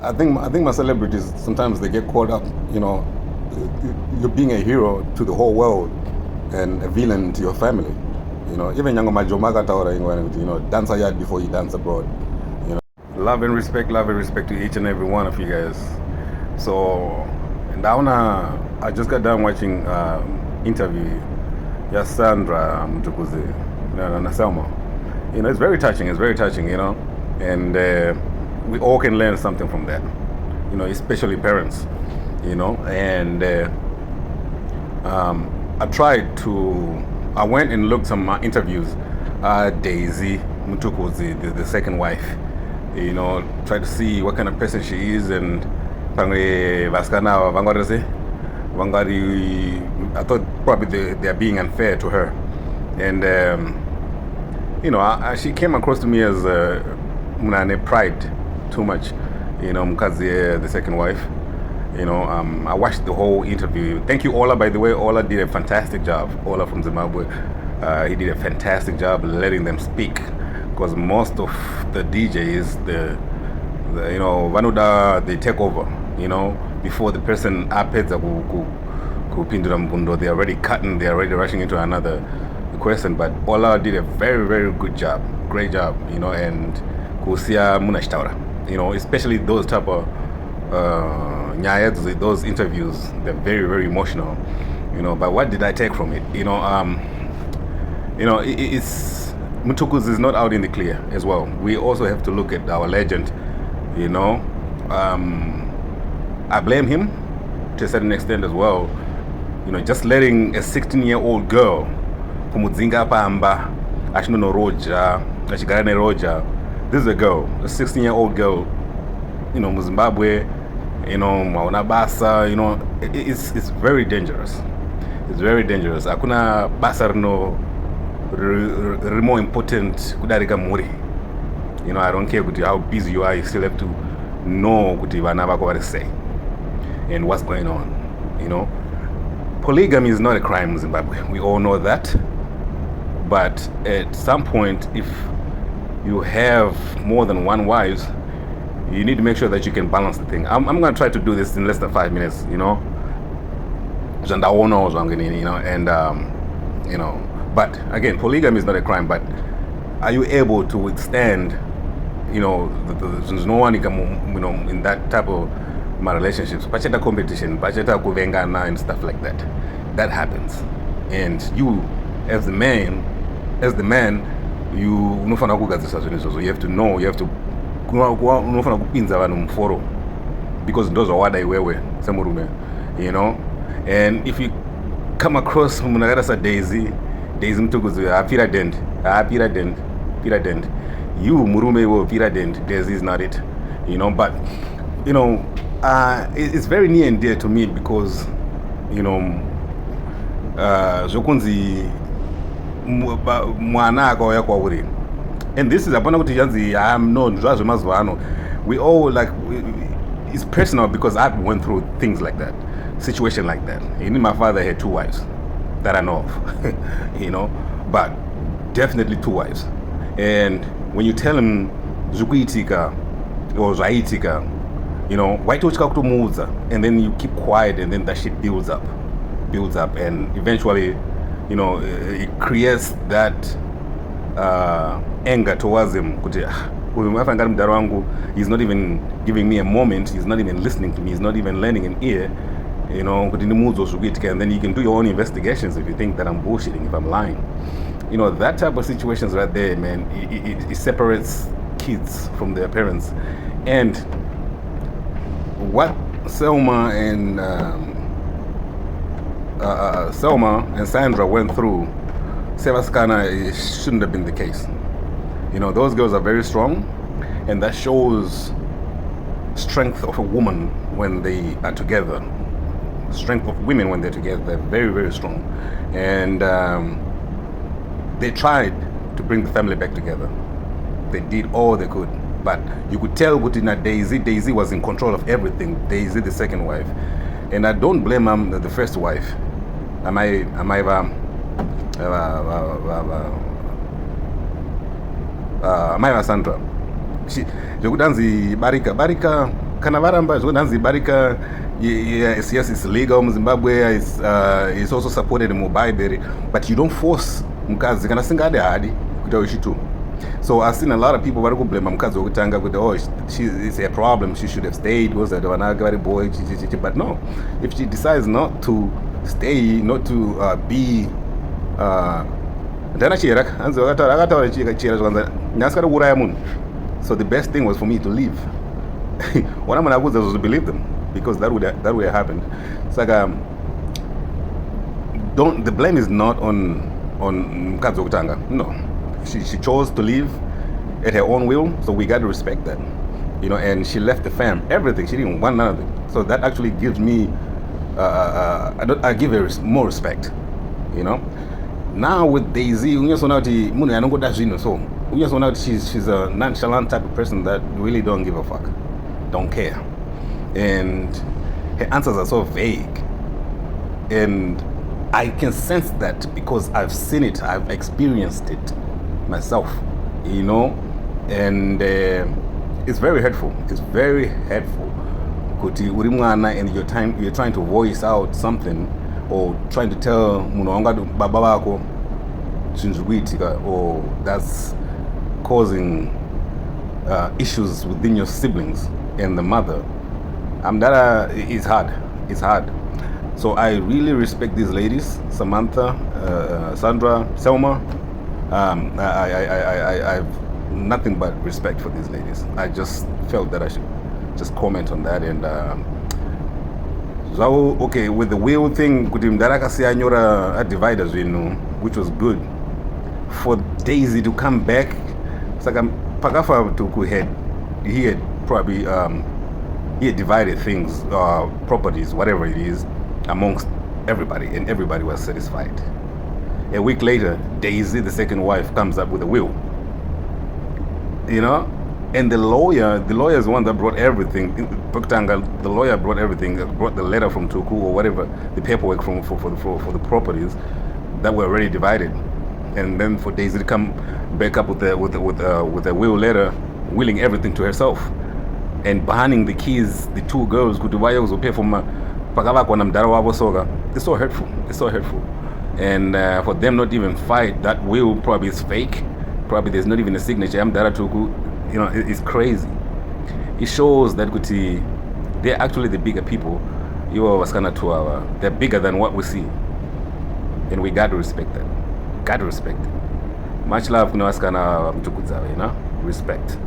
I think my celebrities sometimes they get caught up. You're being a hero to the whole world and a villain to your family. Even Yango Majomaka Taura, dance yard before you dance abroad. You know, love and respect to each and every one of you guys. So, now I just got done watching interview. Yes, Sandra Mtukudzi, na Selma. It's very touching. It's very touching. And we all can learn something from that. Especially parents. And I went and looked some interviews. Daisy Mtukudzi, the second wife. Try to see what kind of person she is and Vaskana Vangwarese. I thought probably they are being unfair to her, and she came across to me as Munane pride too much, Mkazi, the second wife. I watched the whole interview. Thank you, Ola, by the way. Ola did a fantastic job. Ola from Zimbabwe, he did a fantastic job letting them speak, because most of the DJs, the Vanuda, they take over, before the person apeds kupindura mbundo, they're already cutting, they're already rushing into another question. But Ola did a very, very good job, great job, and kusia munashtaura, especially those type of nyayas, those interviews, they're very, very emotional, but what did I take from it? It's Mtukudzi is not out in the clear as well. We also have to look at our legend, I blame him to a certain extent as well. Just letting a 16-year-old girl kumudzinga pamba achinono roja achigara neroja. This is a girl, a 16-year-old girl, Zimbabwe, maona basa, it's very dangerous. It's very dangerous. Hakuna basa more important kudarika muri. I don't care how busy you are, you still have to know kuti vana vako vari sei and what's going on. Polygamy is not a crime in Zimbabwe. We all know that. But at some point, if you have more than one wife, you need to make sure that you can balance the thing. I'm going to try to do this in less than 5 minutes, but again, polygamy is not a crime, but are you able to withstand, there's no one, in that type of relationships, pacheta competition, pacheta kuvengana and stuff like that. That happens. And you, as the man, you have to know, you have to because those are what I wear, and if you come across Daisy Mtukudzi, Piradent, you murume wo Piradent, Daisy is not it, but it's very near and dear to me because zokunzi mwana akauya kwauri, and this is apana kuti yanzi zvazvo mazuva ano. We all it's personal because I went through things like that, situation like that. My father had 2 wives that I know of, but definitely 2 wives. And when you tell him zvukuitika or zvaitika, waitotya kutomuudza, and then you keep quiet, and then that shit builds up, and eventually, it creates that anger towards him. He's not even giving me a moment, he's not even listening to me, he's not even lending an ear, and then you can do your own investigations if you think that I'm bullshitting, if I'm lying. That type of situations right there, man, it separates kids from their parents. And what Selma and Sandra went through, Sevaskana, it shouldn't have been the case. Those girls are very strong, and that shows strength of a woman when they are together. Strength of women when they're together, they're very, very strong. And they tried to bring the family back together. They did all they could. But you could tell Butina Daisy was in control of everything. Daisy, the second wife. And I don't blame the first wife. Amaiva Sandra. She Barika kana varamba zvinonzi barika, yes, it's legal in Zimbabwe, it's also supported in mubhaibheri, but you don't force mukadzi kana singade hadi kuita uchitu. So I've seen a lot of people vari kublema mukadzi wekutanga kuti it's a problem, she should have stayed because vanaka vari boy, but no, if she decides not to stay, not to be ndana chera hanzi akataura chera zvakanza nyasika kuuraya munhu. So the best thing was for me to leave. Wana munhu akudza zvo believe them, because that would have happened. Saka the blame is not on mukadzi wekutanga. No, she chose to leave at her own will, so we got to respect that, and she left the fam, everything, she didn't want none of it. So that actually gives me I give her more respect. Now with Daisy, she's a nonchalant type of person that really don't give a fuck, don't care, and her answers are so vague, and I can sense that because I've seen it, I've experienced it myself, and it's very hurtful. It's very hurtful. Kuti uri mwana and you're trying to voice out something or trying to tell munhu wangati baba vako zvinhu kuitika, or that's causing issues within your siblings and the mother. That is hard. It's hard. So I really respect these ladies, Samantha, Sandra, Selma. I have nothing but respect for these ladies. I just felt that I should just comment on that. And so okay, with the will thing, a dividers, which was good. For Daisy to come back, Pagafa he had probably he had divided things, properties, whatever it is, amongst everybody, and everybody was satisfied. A week later, Daisy, the second wife, comes up with a will. And the lawyer is the one that brought everything. The lawyer brought everything, brought the letter from Tuku or whatever, the paperwork for the properties that were already divided. And then for Daisy to come back up with a will letter, willing everything to herself, and banning the keys, the two girls could pay for my. It's so hurtful. It's so hurtful. And for them not even fight, that will probably is fake. Probably there's not even a signature. It's crazy. It shows that they're actually the bigger people. They're bigger than what we see. And we got to respect that. Got to respect it. Much love, Mtukudzi, respect.